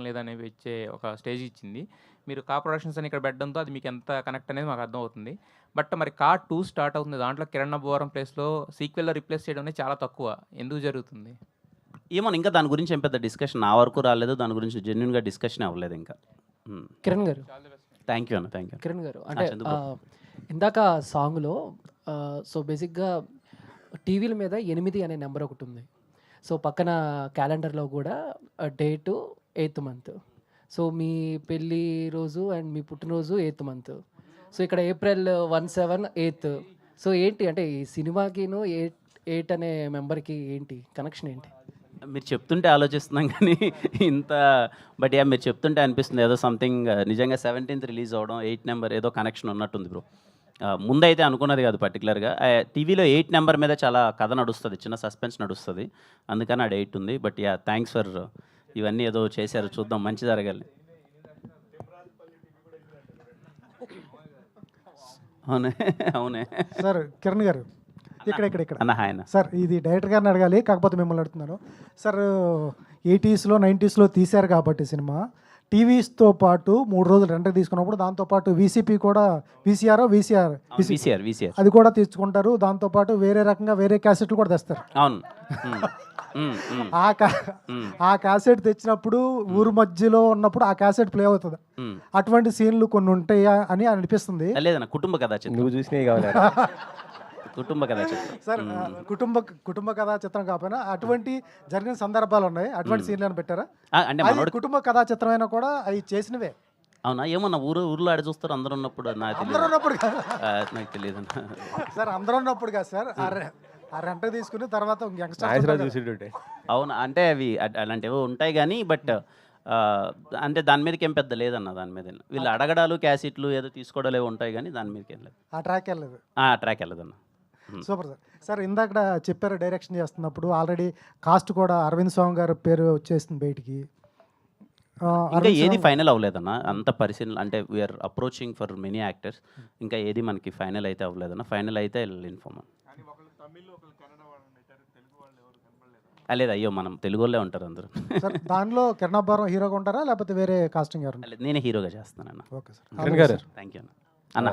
లేదనేవి ఇచ్చే ఒక స్టేజ్ ఇచ్చింది. మీరు 'కా ప్రొడక్షన్స్' అని ఇక్కడ పెట్టడంతో అది మీకు ఎంత కనెక్ట్ అనేది మాకు అర్థమవుతుంది. బట్ మరి 'కా 2' స్టార్ట్ అవుతుంది. దాంట్లో 'కిరణ్ అబ్బవరం' ప్లేస్‌లో సీక్వెల్‌లో రీప్లేస్ చేయడం అనేది చాలా తక్కువ. ఎందుకు జరుగుతుంది? ఏమోని ఇంకా దాని గురించి ఏం పెద్ద డిస్కషన్ నా వరకు రాలేదు. దాని గురించి జెన్యూన్‌గా డిస్కషన్ అవ్వలేదు ఇంకా. కిరణ్ గారు, థ్యాంక్ యూ అన్న. Thank you. కిరణ్ గారు అంటే చందు బ్రో. ఇందాక సాంగ్‌లో సో బేసిక్‌గా టీవీల మీద 8 అనే నెంబర్ ఒకటి ఉంది. సో పక్కన క్యాలెండర్‌లో కూడా డేటు 8th మంత్. సో మీ పెళ్లి రోజు అండ్ మీ పుట్టినరోజు 8th మంత్. సో ఇక్కడ ఏప్రిల్ 17 8th. సో ఏంటి అంటే ఈ సినిమాకిను 8 అనే మెంబర్‌కి ఏంటి కనెక్షన్ ఏంటి? మీరు చెప్తుంటే ఆలోచిస్తున్నాం కానీ ఇంత బట్ యా మీరు చెప్తుంటే అనిపిస్తుంది ఏదో సంథింగ్ నిజంగా 17th రిలీజ్ అవ్వడం 8 నెంబర్ ఏదో కనెక్షన్ ఉన్నట్టుంది బ్రో. ముందైతే అనుకున్నది కాదు పర్టికులర్గా. టీవీలో 8 నెంబర్ మీద చాలా కథ నడుస్తుంది, చిన్న సస్పెన్స్ నడుస్తుంది, అందుకని ఆడ 8 ఉంది. బట్ యా థ్యాంక్స్ ఫర్ ఇవన్నీ ఏదో చేశారు, చూద్దాం మంచి జరగాలి. అవునే అవునే సార్ కిరణ్ గారు ఇక్కడ అన్న హాయ్ అన్న. సార్ ఇది డైరెక్టర్ గారిని అడగాలి, కాకపోతే మిమ్మల్ని అడుగుతున్నాను సార్. 80s 90s తీశారు కాబట్టి సినిమా టీవీస్తో పాటు 3 రోజులు రెంట్కి తీసుకున్నప్పుడు దాంతోపాటు వీసీపీ కూడా వీసీఆర్ విసిఆర్ అది కూడా తీసుకుంటారు. దాంతోపాటు వేరే రకంగా వేరే క్యాసెట్లు కూడా తెస్తారు. అవును. ఆ క్యాసెట్ తెచ్చినప్పుడు ఊరు మధ్యలో ఉన్నప్పుడు ఆ క్యాసెట్ ప్లే అవుతుంది. అటువంటి సీన్లు కొన్ని ఉంటాయా అని అనిపిస్తుంది. లేదన్న కుటుంబ కథా చిత్రం. నువ్వు చూసినవి కావాలి. కుటుంబ కథా చిత్రం సార్ కుటుంబ కథా చిత్రం కాకపోయినా అటువంటి జరిగిన సందర్భాలు ఉన్నాయి. అటువంటి సీన్లను పెట్టారా? అంటే అది మనోడు కుటుంబ కథా చిత్రమైనా కూడా అవి చేసినవే. అవునా ఏమన్నా ఊర్లో ఆడి చూస్తారు అందరూ ఉన్నప్పుడు నాకు అందరూ తెలియదు. ఉన్నప్పుడు కాదు నాకు తెలియదు అన్న. సార్, అందరూ ఉన్నప్పుడు కాదు సార్. ఆ రెంట తీసుకుని తర్వాత నాగేశ్వరరావు యంగ్స్టర్ చూసింటుంటే అవునా అంటే అవి అలాంటివి ఉంటాయి కానీ బట్ అంటే దాని మీదకి ఏం పెద్ద లేదన్న. దాని మీద వీళ్ళు అడగడాలు క్యాసెట్లు ఏదో తీసుకోవడాలు ఏవో ఉంటాయి కానీ దాని మీదకి ఏం లేదు. ఆ ట్రాక్ వెళ్ళలేదు. ట్రాక్ వెళ్ళదన్న. Super sir. సార్ ఇందాక చెప్పారు డైరెక్షన్ చేస్తున్నప్పుడు ఆల్రెడీ కాస్ట్ కూడా అరవింద్ స్వామి గారి పేరు వచ్చేస్తుంది బయటికి. ఇంకా ఏది ఫైనల్ అవ్వలేదన్న. అంత పరిశీలన అంటే we are approaching for many actors. ఇంకా ఏది మనకి ఫైనల్ అయితే అవ్వలేదన్న. ఫైనల్ అయితే ఇన్ఫార్మ్ లేదు. అయ్యో మనం తెలుగు వాళ్ళే ఉంటారు అందరూ. సార్ దానిలో కిరణ్ అబ్బవరం హీరోగా ఉంటారా లేకపోతే వేరే కాస్టింగ్ గారు? నేనే హీరోగా చేస్తానన్న. Okay sir. Kiran garu thank you అన్న.